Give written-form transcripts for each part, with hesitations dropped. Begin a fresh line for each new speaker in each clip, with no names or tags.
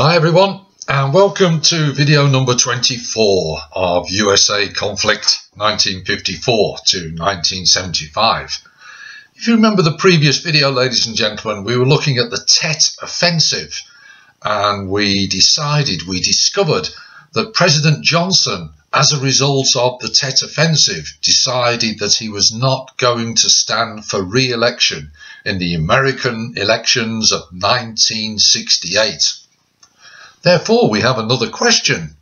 Hi everyone, and welcome to video number 24 of USA Conflict 1954 to 1975. If you remember the previous video, ladies and gentlemen, we were looking at the Tet Offensive, and we discovered that President Johnson, as a result of the Tet Offensive, decided that he was not going to stand for re-election in the American elections of 1968. Therefore, we have another question.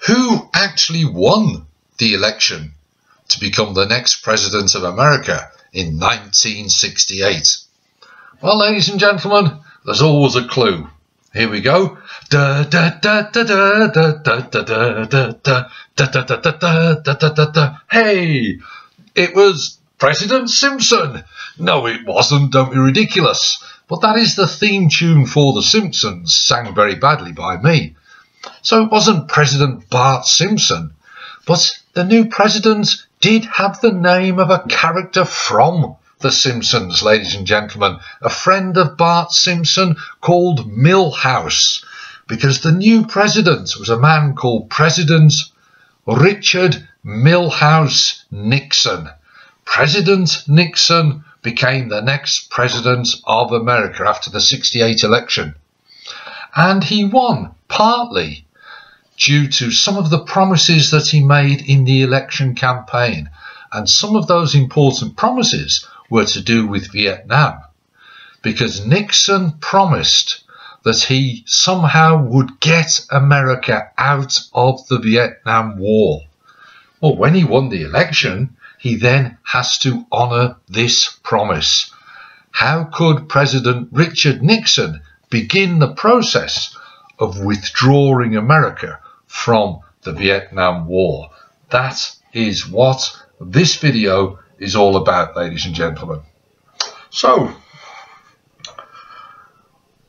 Who actually won the election to become the next president of America in 1968? Well, ladies and gentlemen, there's always a clue. Here we go. Hey, it was President Simpson. No, it wasn't. Don't be ridiculous. But that is the theme tune for The Simpsons, sang very badly by me. So it wasn't President Bart Simpson, but the new president did have the name of a character from The Simpsons, ladies and gentlemen, a friend of Bart Simpson called Milhouse, because the new president was a man called President Richard Milhouse Nixon. President Nixon became the next president of America after the 68 election. And he won partly due to some of the promises that he made in the election campaign. And some of those important promises were to do with Vietnam, because Nixon promised that he somehow would get America out of the Vietnam War. Well, when he won the election, he then has to honour this promise. How could President Richard Nixon begin the process of withdrawing America from the Vietnam War? That is what this video is all about, ladies and gentlemen. So,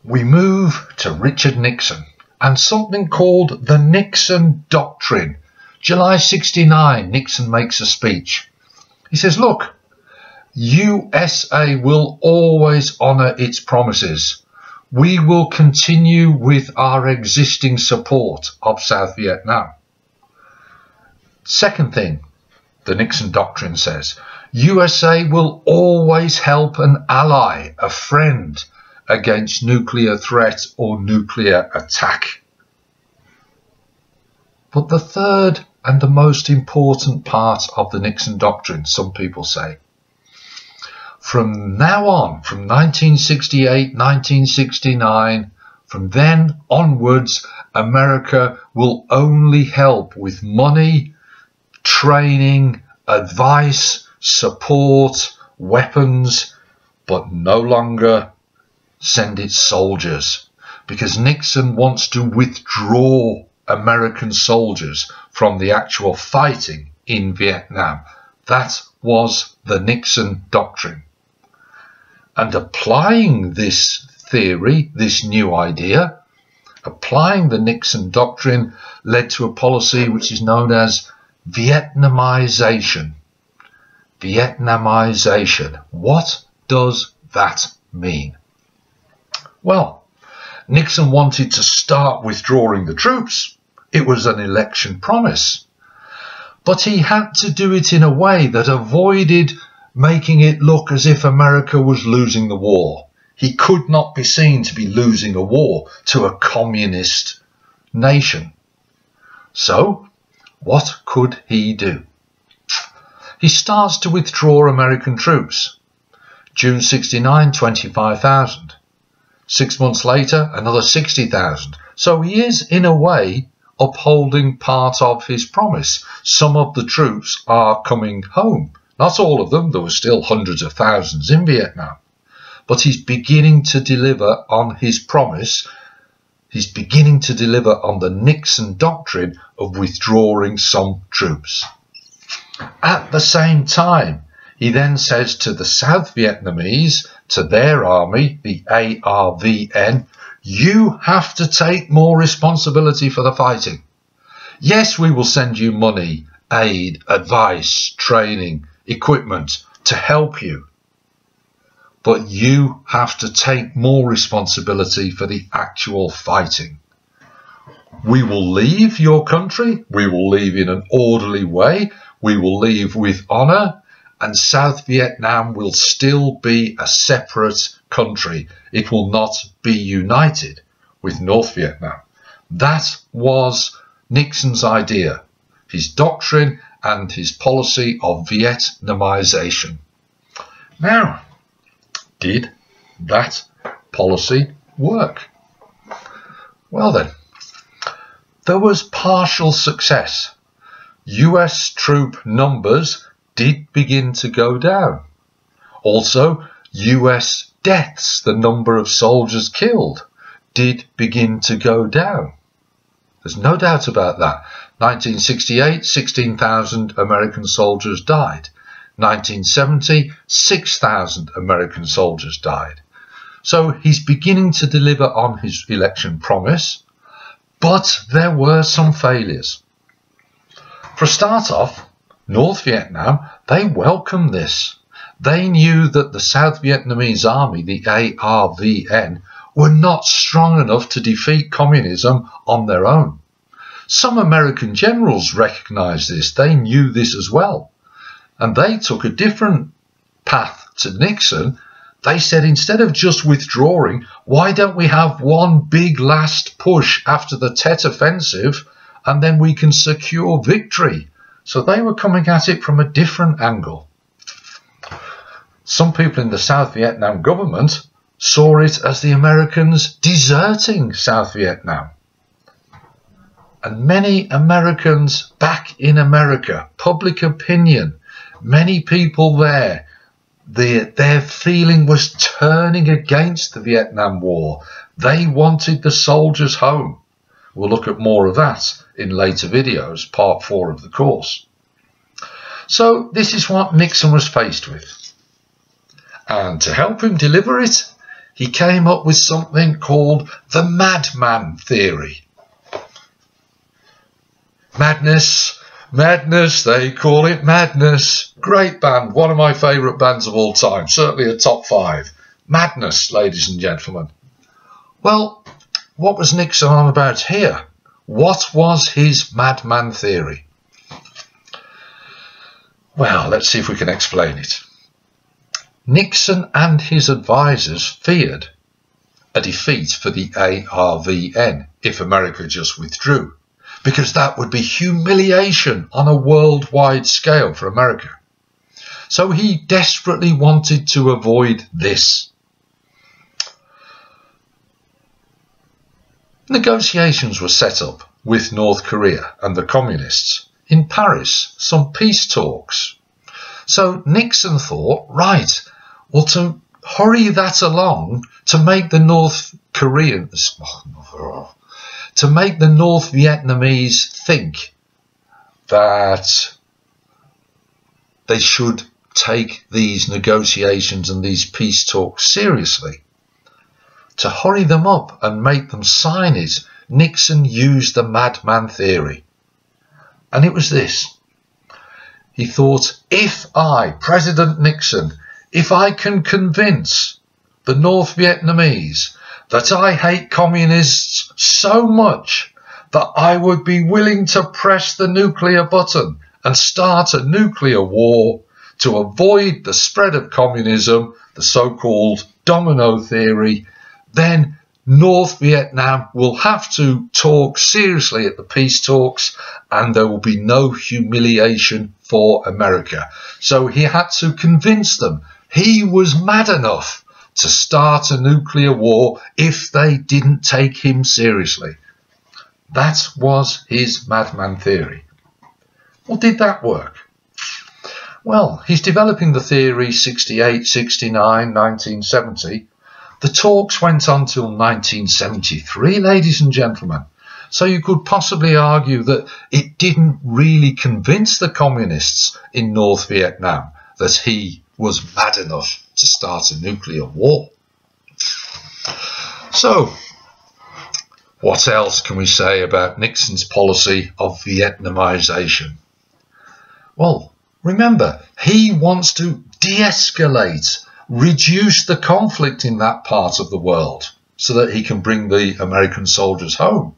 we move to Richard Nixon and something called the Nixon Doctrine. July 69, Nixon makes a speech. He says, look, USA will always honour its promises. We will continue with our existing support of South Vietnam. Second thing, the Nixon Doctrine says, USA will always help an ally, a friend, against nuclear threat or nuclear attack. But the third and the most important part of the Nixon Doctrine, some people say, from now on, from 1968, 1969, from then onwards, America will only help with money, training, advice, support, weapons, but no longer send its soldiers, because Nixon wants to withdraw American soldiers from the actual fighting in Vietnam. That was the Nixon Doctrine. And applying this theory, this new idea, applying the Nixon Doctrine led to a policy which is known as Vietnamisation. Vietnamisation. What does that mean? Well, Nixon wanted to start withdrawing the troops. It was an election promise. But he had to do it in a way that avoided making it look as if America was losing the war. He could not be seen to be losing a war to a communist nation. So, what could he do? He starts to withdraw American troops. June 69, 25,000. 6 months later, another 60,000. So he is, in a way, upholding part of his promise. Some of the troops are coming home. Not all of them. There were still hundreds of thousands in Vietnam. But he's beginning to deliver on his promise. He's beginning to deliver on the Nixon Doctrine of withdrawing some troops. At the same time, he then says to the South Vietnamese, to their army, the ARVN, you have to take more responsibility for the fighting. Yes, we will send you money, aid, advice, training, equipment to help you. But you have to take more responsibility for the actual fighting. We will leave your country, we will leave in an orderly way, we will leave with honour, and South Vietnam will still be a separate country. It will not be united with North Vietnam. That was Nixon's idea, his doctrine and his policy of Vietnamisation. Now, did that policy work? Well then, there was partial success. US troop numbers did begin to go down. Also, US deaths, the number of soldiers killed, did begin to go down. There's no doubt about that. 1968, 16,000 American soldiers died. 1970, 6,000 American soldiers died. So he's beginning to deliver on his election promise, but there were some failures. For a start off, North Vietnam, they welcomed this. They knew that the South Vietnamese army, the ARVN, were not strong enough to defeat communism on their own. Some American generals recognized this. They knew this as well. And they took a different path to Nixon. They said, instead of just withdrawing, why don't we have one big last push after the Tet Offensive, and then we can secure victory? So they were coming at it from a different angle. Some people in the South Vietnam government saw it as the Americans deserting South Vietnam. And many Americans back in America, public opinion, many people there, their feeling was turning against the Vietnam War. They wanted the soldiers home. We'll look at more of that in later videos, part 4 of the course. So this is what Nixon was faced with. And to help him deliver it, he came up with something called the Madman Theory. Madness, they call it madness. Great band, one of my favourite bands of all time, certainly a top 5. Madness, ladies and gentlemen. Well, what was Nixon on about here? What was his Madman Theory? Well, let's see if we can explain it. Nixon and his advisors feared a defeat for the ARVN if America just withdrew, because that would be humiliation on a worldwide scale for America. So he desperately wanted to avoid this. Negotiations were set up with North Korea and the communists in Paris, some peace talks. So Nixon thought, right, well, to hurry that along, to make the North Vietnamese think that they should take these negotiations and these peace talks seriously, to hurry them up and make them sign it, Nixon used the Madman Theory. And it was this. He thought, if I, President Nixon, if I can convince the North Vietnamese that I hate communists so much that I would be willing to press the nuclear button and start a nuclear war to avoid the spread of communism, the so-called domino theory, then North Vietnam will have to talk seriously at the peace talks, and there will be no humiliation for America. So he had to convince them he was mad enough to start a nuclear war if they didn't take him seriously. That was his Madman Theory. Well, did that work? Well, he's developing the theory 68, 69, 1970. The talks went on till 1973, ladies and gentlemen. So you could possibly argue that it didn't really convince the communists in North Vietnam that he was mad enough to start a nuclear war. So, what else can we say about Nixon's policy of Vietnamisation? Well, remember, he wants to de-escalate, reduce the conflict in that part of the world so that he can bring the American soldiers home.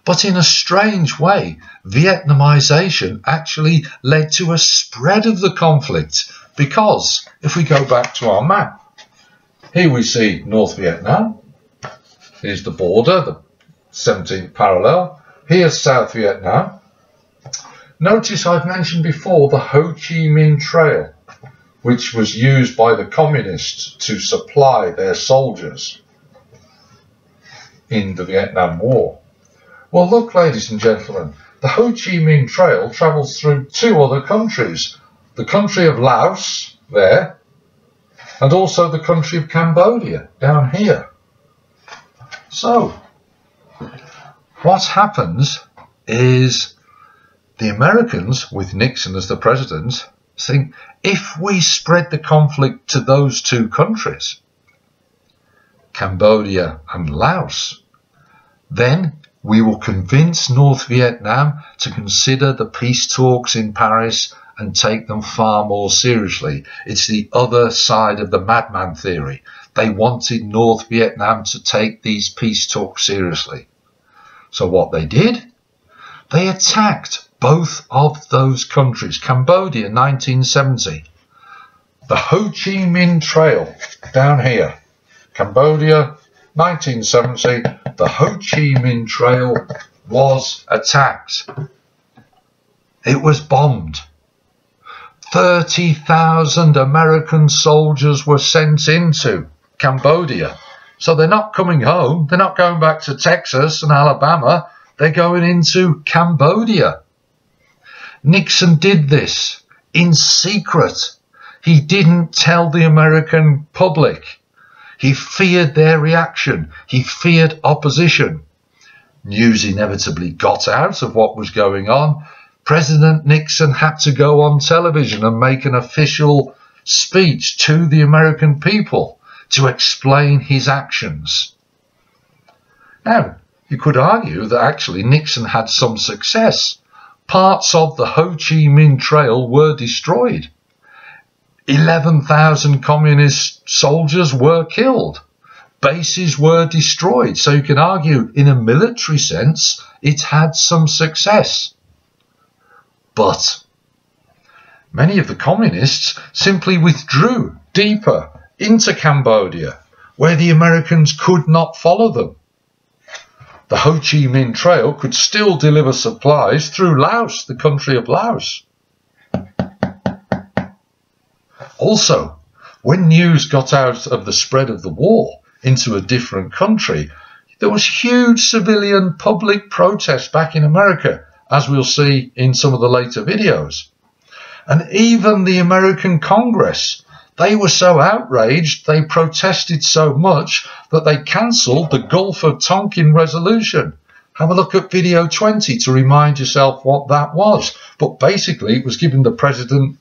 But in a strange way, Vietnamisation actually led to a spread of the conflict, because if we go back to our map, here we see North Vietnam, here's the border, the 17th parallel, here's South Vietnam. Notice I've mentioned before the Ho Chi Minh Trail, which was used by the communists to supply their soldiers in the Vietnam War. Well, look, ladies and gentlemen, the Ho Chi Minh Trail travels through two other countries, the country of Laos, there, and also the country of Cambodia, down here. So, what happens is the Americans, with Nixon as the president, think if we spread the conflict to those two countries, Cambodia and Laos, then we will convince North Vietnam to consider the peace talks in Paris and take them far more seriously. It's the other side of the Madman Theory. They wanted North Vietnam to take these peace talks seriously. So what they did? They attacked both of those countries. Cambodia, 1970. The Ho Chi Minh Trail, down here. Cambodia, 1970. The Ho Chi Minh Trail was attacked. It was bombed. 30,000 American soldiers were sent into Cambodia. So they're not coming home. They're not going back to Texas and Alabama. They're going into Cambodia. Nixon did this in secret. He didn't tell the American public. He feared their reaction. He feared opposition. News inevitably got out of what was going on. President Nixon had to go on television and make an official speech to the American people to explain his actions. Now, you could argue that actually Nixon had some success. Parts of the Ho Chi Minh Trail were destroyed. 11,000 communist soldiers were killed. Bases were destroyed. So you can argue, in a military sense, it had some success. But many of the communists simply withdrew deeper into Cambodia, where the Americans could not follow them. The Ho Chi Minh Trail could still deliver supplies through Laos, the country of Laos. Also, when news got out of the spread of the war into a different country, there was huge civilian public protest back in America, as we'll see in some of the later videos. And even the American Congress, they were so outraged, they protested so much that they cancelled the Gulf of Tonkin resolution. Have a look at video 20 to remind yourself what that was. But basically, it was giving the president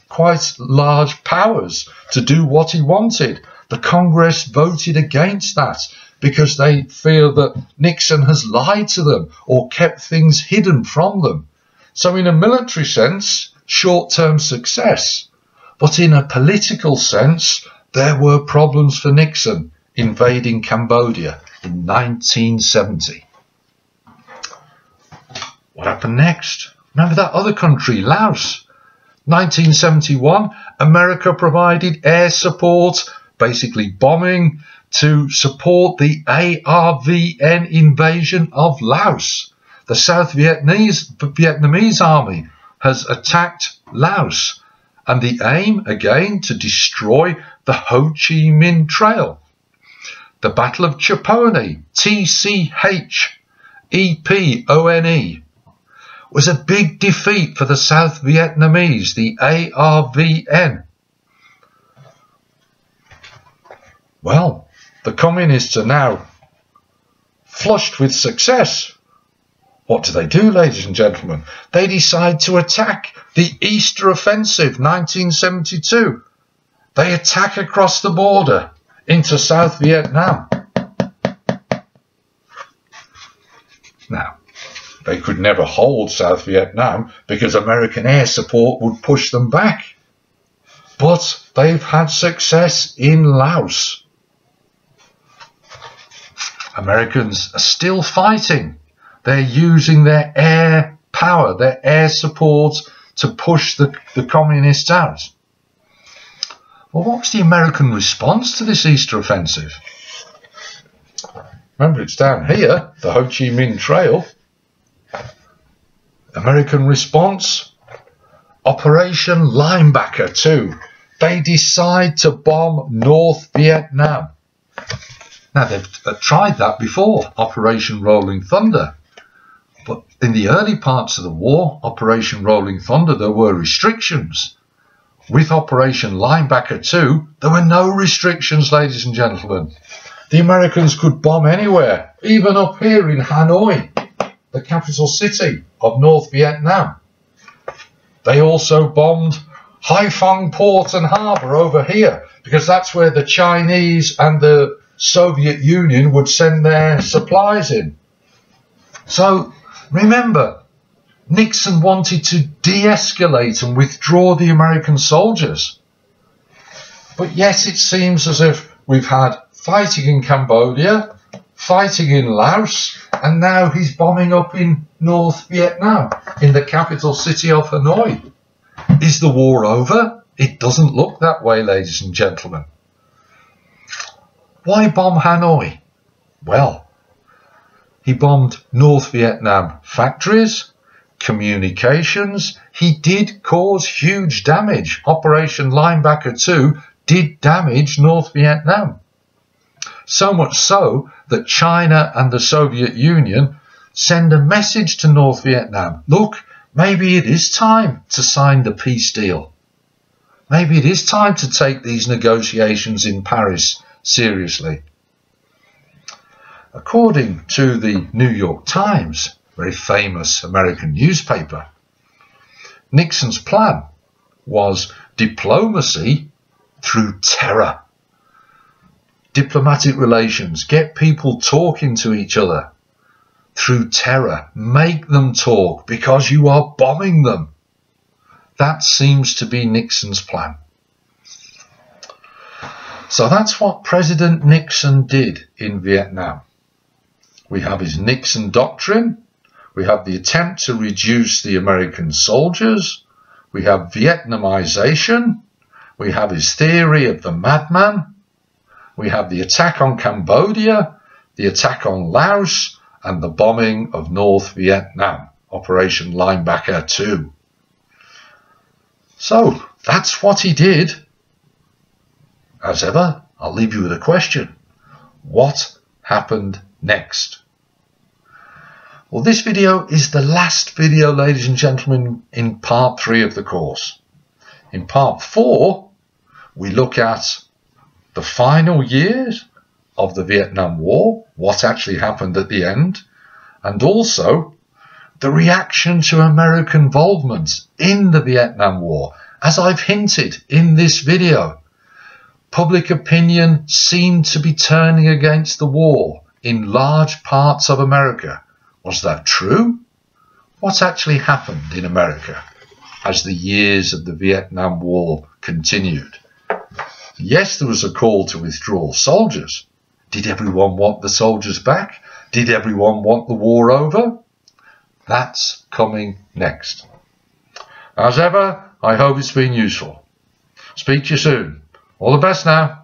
quite large powers to do what he wanted. The Congress voted against that because they fear that Nixon has lied to them or kept things hidden from them. So in a military sense, short-term success. But in a political sense, there were problems for Nixon invading Cambodia in 1970. What happened next? Remember that other country, Laos? 1971, America provided air support, basically bombing, to support the ARVN invasion of Laos. The South Vietnamese army has attacked Laos, and the aim, again, to destroy the Ho Chi Minh Trail. The Battle of Chapone, TCHEPONE, was a big defeat for the South Vietnamese, the ARVN. Well, the communists are now flushed with success. What do, ladies and gentlemen? They decide to attack the Easter Offensive, 1972. They attack across the border into South Vietnam. Now, they could never hold South Vietnam because American air support would push them back. But they've had success in Laos. Americans are still fighting. They're using their air power, their air support to push the communists out. Well, what was the American response to this Easter offensive? Remember, it's down here, the Ho Chi Minh Trail. American response, Operation Linebacker 2. They decide to bomb North Vietnam. Now, they've tried that before, Operation Rolling Thunder. But in the early parts of the war, Operation Rolling Thunder, there were restrictions. With Operation Linebacker 2, there were no restrictions, ladies and gentlemen. The Americans could bomb anywhere, even up here in Hanoi, the capital city of North Vietnam. They also bombed Haiphong Port and Harbour over here, because that's where the Chinese and the Soviet Union would send their supplies in. So, remember, Nixon wanted to de-escalate and withdraw the American soldiers. But yet it seems as if we've had fighting in Cambodia, fighting in Laos, and now he's bombing up in North Vietnam, in the capital city of Hanoi. Is the war over? It doesn't look that way, ladies and gentlemen. Why bomb Hanoi? Well, he bombed North Vietnam factories, communications. He did cause huge damage. Operation Linebacker 2 did damage North Vietnam. So much so that China and the Soviet Union send a message to North Vietnam. Look, maybe it is time to sign the peace deal. Maybe it is time to take these negotiations in Paris seriously. According to the New York Times, very famous American newspaper, Nixon's plan was diplomacy through terror. Diplomatic relations, get people talking to each other through terror. Make them talk because you are bombing them. That seems to be Nixon's plan. So that's what President Nixon did in Vietnam. We have his Nixon Doctrine. We have the attempt to reduce the American soldiers. We have Vietnamisation. We have his theory of the madman. We have the attack on Cambodia, the attack on Laos, and the bombing of North Vietnam, Operation Linebacker 2. So, that's what he did. As ever, I'll leave you with a question. What happened next? Well, this video is the last video, ladies and gentlemen, in part 3 of the course. In part 4, we look at the final years of the Vietnam War, what actually happened at the end, and also the reaction to American involvement in the Vietnam War. As I've hinted in this video, public opinion seemed to be turning against the war in large parts of America. Was that true? What actually happened in America as the years of the Vietnam War continued? Yes, there was a call to withdraw soldiers. Did everyone want the soldiers back? Did everyone want the war over? That's coming next. As ever, I hope it's been useful. Speak to you soon. All the best now.